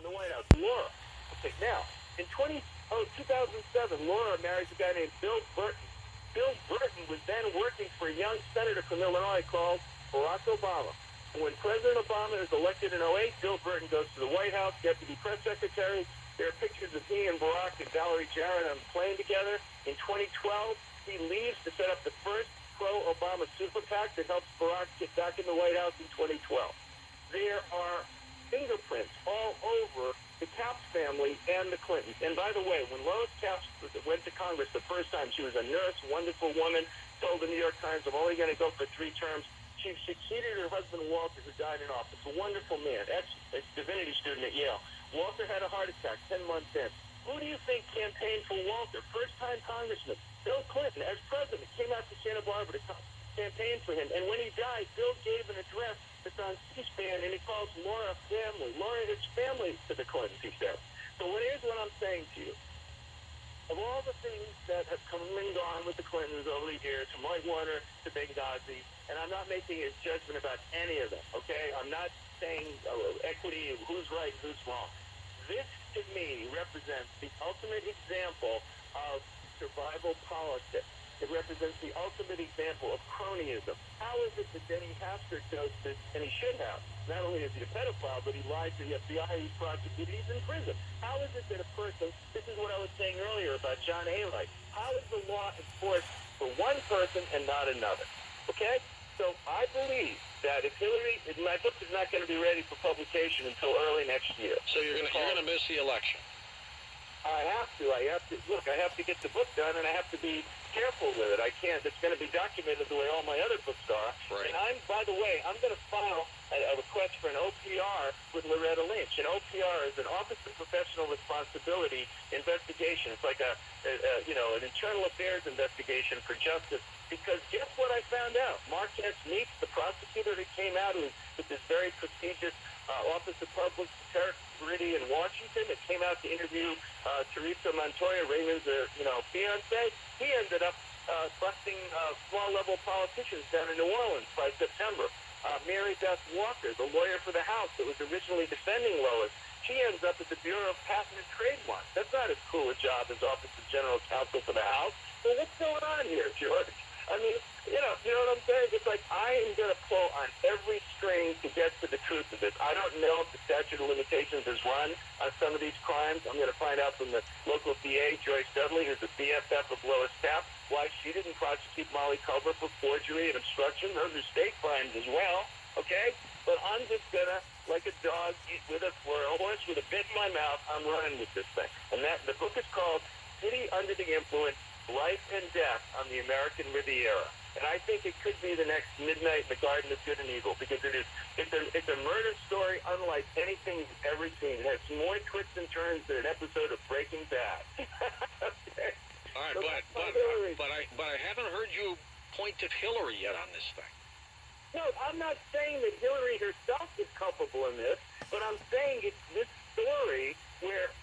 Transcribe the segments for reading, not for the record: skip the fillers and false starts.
the White House? Laura. Okay, now, in 2007, Laura marries a guy named Bill Burton. Bill Burton was then working for a young senator from Illinois called Barack Obama. When President Obama is elected in 2008, Bill Burton goes to the White House, deputy press secretary. There are pictures of he and Barack and Valerie Jarrett on the plane together. In 2012, he leaves to set up the first pro-Obama super PAC that helps Barack get back in the White House in 2012. There are fingerprints all over the Capps family and the Clintons. And by the way, when Lois Capps went to Congress the first time, she was a nurse, wonderful woman, told the New York Times, I'm only going to go for 3 terms. She succeeded her husband, Walter, who died in office. A wonderful man, ex-divinity student at Yale. Walter had a heart attack 10 months in. Who do you think campaigned for Walter? First-time congressman, Bill Clinton, as president, came out to Santa Barbara to campaign for him. And when he died, Bill gave an address that's on C-SPAN, and he calls Laura family. Laura is family to the Clintons, he said. So here's what I'm saying to you. Of all the things that have come and gone with the Clintons over the years, from Whitewater to Benghazi, and I'm not making a judgment about any of them, okay? I'm not saying equity, who's right, who's wrong. This, to me, represents the ultimate example of survival politics. It represents the ultimate example of cronyism. How is it that Denny Hastert does this, and he should have? Not only is he a pedophile, but he lied to the FBI, he's prosecuted, he's in prison. How is it that a person, this is what I was saying earlier about John Alite, how is the law enforced for one person and not another? Okay? So I believe that if Hillary, my book is not going to be ready for publication until early next year. So you're going to miss the election. I have to. Look, I have to get the book done, and I have to be careful with it. I can't. It's going to be documented the way all my other books are. Right. And by the way, I'm going to file a request for an OPR with Loretta Lynch. An OPR is an Office of Professional Responsibility investigation. It's like an internal affairs investigation for justice. Because guess what I found out? Marquez Meeks, the prosecutor that came out with this very prestigious Office of Public Security in Washington that came out to interview Teresa Montoya, Raymond's fiance, he ended up busting small-level politicians down in New Orleans by September. Mary Beth Walker, the lawyer for the House that was originally defending Lois, she ends up at the Bureau of Patent and Trademark. That's not as cool a job as Office of General Counsel for the House. Well, what's going on here, George? I mean, you know what I'm saying? It's like I am going to pull on every string to get to the truth of this. I don't know if the statute of limitations is run on some of these crimes. I'm going to find out from the local DA, Joyce Dudley, who's the BFF of Lois Capps, why she didn't prosecute Molly Culver for forgery and obstruction. Those are state crimes as well, okay? But I'm just going to, like a dog with a horse with a bit in my mouth, I'm running with this thing. And the book is called City Under the Influence, Life and Death on the American Riviera. And I think it could be the next Midnight in the Garden of Good and Evil, because it's a murder story unlike anything you've ever seen. It has more twists and turns than an episode of Breaking Bad. Okay. All right, but I haven't heard you point at Hillary yet on this thing. No, I'm not saying that Hillary herself is culpable in this, but I'm saying it's this story where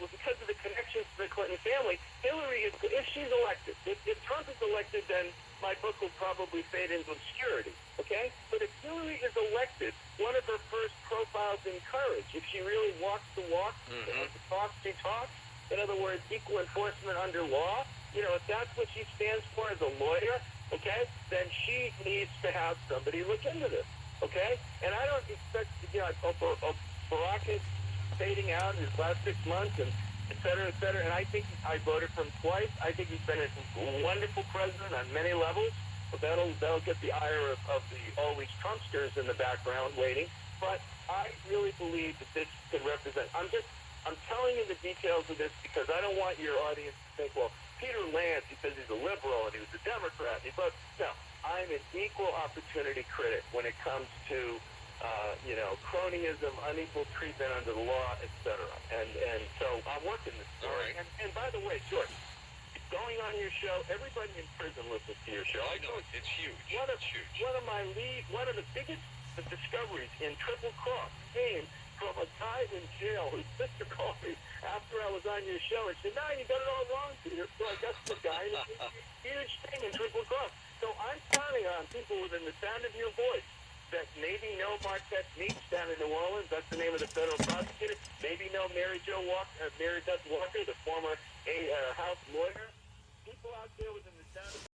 because of the connections to the Clinton family, Hillary is, if she's elected, if Trump is elected, then my book will probably fade into obscurity, okay? But if Hillary is elected, one of her first profiles in courage, if she really walks the walk, talks she talks, in other words, equal enforcement under law, if that's what she stands for as a lawyer, okay, then she needs to have somebody look into this, okay? And I don't expect, Barack is fading out in his last 6 months, and et cetera, and I think I voted for him twice. I think he's been a wonderful president on many levels, but that'll get the ire of the always Trumpsters in the background waiting. But I really believe that this could represent. I'm telling you the details of this because I don't want your audience to think, well, Peter Lance, he says he's a liberal and he was a Democrat. No, I'm an equal opportunity critic when it comes to cronyism, unequal treatment under the law, etc. And so I'm working this story. Right. And by the way, George, going on your show, everybody in prison listens to your show. I know it's huge. One of the biggest discoveries in Triple Cross came from a guy in jail whose sister called me after I was on your show and said, "No, you got it all wrong, Peter." So I got the guy, and it's a huge thing in Triple Cross. So I'm counting on people within the sound of your voice that maybe know Marquette Meeks down in New Orleans. That's the name of the federal prosecutor. maybe know Mary Beth Walker, the former House lawyer. People out there within the town.